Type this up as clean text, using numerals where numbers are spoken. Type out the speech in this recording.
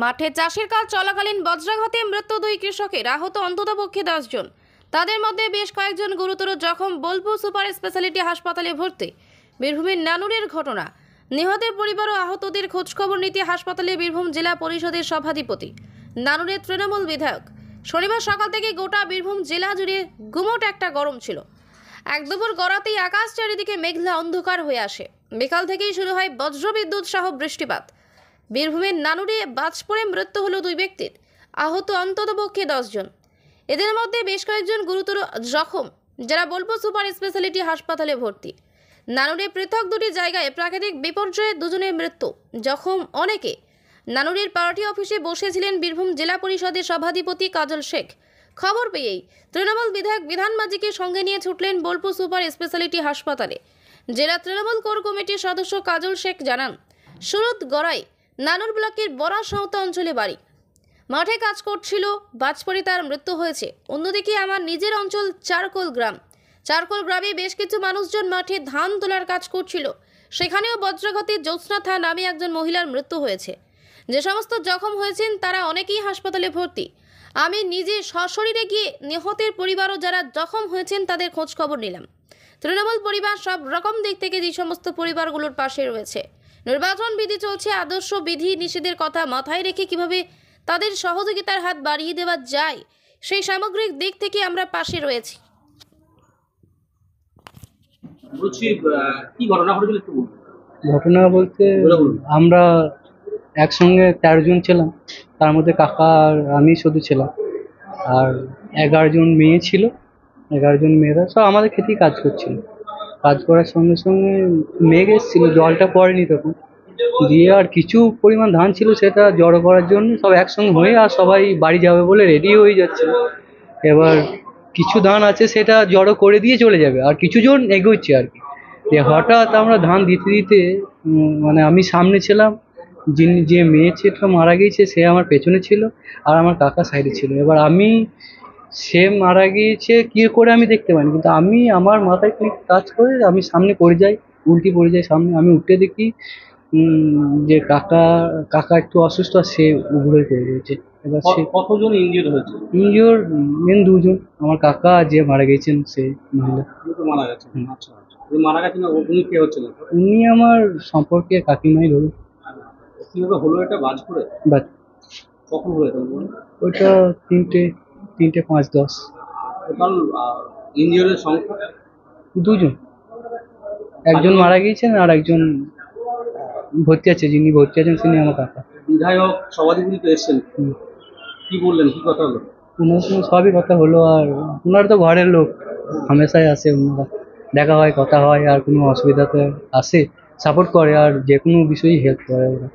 মাঠে চাষের কাজ চলাকালীন বজ্রাঘাতে মৃত্যু দুই কৃষকের, আহত অন্ততপক্ষে 10 জন। তাদের মধ্যে বেশ কয়েকজন গুরুতর জখম। বোলপুর সুপার স্পেশালিটি হাসপাতালে ভর্তি। বীরভূমের নানুরের ঘটনা। নিহতের পরিবার ও আহতদের খোঁজখবর নিতে হাসপাতালে বীরভূম জেলা পরিষদের সভাধিপতি, নানুরের তৃণমূল বিধায়ক। শনিবার সকাল থেকে গোটা বীরভূম জেলা জুড়ে গুমোট একটা গরম ছিল। এক দুপুর গড়াতেই আকাশ চারিদিকে মেঘলা অন্ধকার হয়ে আসে। বিকাল থেকেই শুরু হয় বজ্রবিদ্যুৎ সহ বৃষ্টিপাত। বীরভূমের নানুরে বাজ পড়ে মৃত্যু হলো দুই ব্যক্তির, আহত অন্ততপক্ষে 10 জন। এদের মধ্যে বেশ কয়েকজন গুরুতর জখম, যারা বোলপুর সুপার স্পেশালিটি হাসপাতালে ভর্তি। নানুরে পৃথক দুটি জায়গায় প্রাকৃতিক বিপর্যয়ে দুজনের মৃত্যু, জখম অনেকে। নানুরের পার্টি অফিসে বসেছিলেন বীরভূম জেলা পরিষদের সভাধিপতি কাজল শেখ। খবর পেয়েই তৃণমূল বিধায়ক বিধান মাঝিকে সঙ্গে নিয়ে ছুটলেন বোলপুর সুপার স্পেশালিটি হাসপাতালে। জেলা তৃণমূল কোর কমিটির সদস্য কাজল শেখ জানান, সুরত গড়াই নানুর ব্লকের বড়া সাঁওতা অঞ্চলে বাড়ি। মাঠে কাজ করছিল, বাজ পড়ে তার মৃত্যু হয়েছে। অন্যদিকে আমার নিজের অঞ্চল চারকোল গ্রামে বেশ কিছু মানুষজন মাঠে ধান তোলার কাজ করছিল। সেখানেও বজ্রাঘাতে জ্যোৎস্না নামে একজন মহিলার মৃত্যু হয়েছে। যে সমস্ত জখম হয়েছেন তারা অনেকেই হাসপাতালে ভর্তি। আমি নিজে সশরীরে গিয়ে নিহতের পরিবারও যারা জখম হয়েছেন তাদের খোঁজ খবর নিলাম। তৃণমূল পরিবার সব রকম দিক থেকে যে সমস্ত পরিবারগুলোর পাশে রয়েছে। নির্বাচন বিধি চলছে, আদর্শ বিধি নিষেধের কথা মাথায় রেখে কিভাবে তাদের সহযোগিতার হাত বাড়িয়ে দেওয়া যায় সেই সামগ্রিক দিক থেকে আমরা পাশে রয়েছি। ঘটনা বলতে আমরা একসঙ্গে 13 জন ছিলাম, তার মধ্যে কাকা আর আমি শুধু ছিলাম, আর 11 জন মেয়ে ছিল। 11 জন মেয়েরা সব আমাদের খেতেই কাজ করছিল। কাজ করার সঙ্গে সঙ্গে মেঘ এসেছিল, জলটা পড়েনি তখন, দিয়ে আর কিছু পরিমাণ ধান ছিল সেটা জড়ো করার জন্য সব একসঙ্গে হয়ে আর সবাই বাড়ি যাবে বলে রেডি হয়ে যাচ্ছে। এবার কিছু ধান আছে সেটা জড়ো করে দিয়ে চলে যাবে, আর কিছু জন এগোচ্ছে আর কি। হঠাৎ আমরা ধান দিতে দিতে মানে আমি সামনে ছিলাম, যে মেয়ে ছেলেটা মারা গিয়েছে সে আমার পেছনে ছিল, আর আমার কাকা সাইডে ছিল। এবার সে মারা গিয়েছে কি করে আমি দেখতে পাইনি, কিন্তু আমি আমার মাথায় কাজ করে আমি সামনে পড়ে যাই, উল্টি পড়ে যাই সামনে। আমি উঠে দেখি যে কাকা একটু অসুস্থ, আর সে উগুড়ে পড়ে রয়েছে। এবার সে কতজন ইনজিওর হয়েছে? ইনজিওর মেন 2 জন, আমার কাকা যে মারা গেছেন সে মহিলা মারা গেছেন। আচ্ছা আচ্ছা, মারা গেছেন উনি কে হচ্ছেন? উনি আমার সম্পর্কে কাকিমাই ধরুন। কিভাবে হলো এটা? বাজ পড়ে? বাট কখন হলো এটা? ওইটা 3:05-10। টোটাল ইনজিওরের সংখ্যা 2 জন, একজন মারা গিয়েছেন আর একজন ভর্তি আছে। যিনি ভর্তি আছেন তিনি আমার কাকা। বিধায়ক সভাধিপতি তো এসেছেন, কি বললেন, কি কথা হলো? ওনার সঙ্গে সবই কথা হলো, আর ওনার তো ঘরের লোক, হামেশাই আসে, ওনারা দেখা হয়, কথা হয়, আর কোনো অসুবিধাতে আসে, সাপোর্ট করে, আর যে কোনো বিষয়েই হেল্প করে ওরা।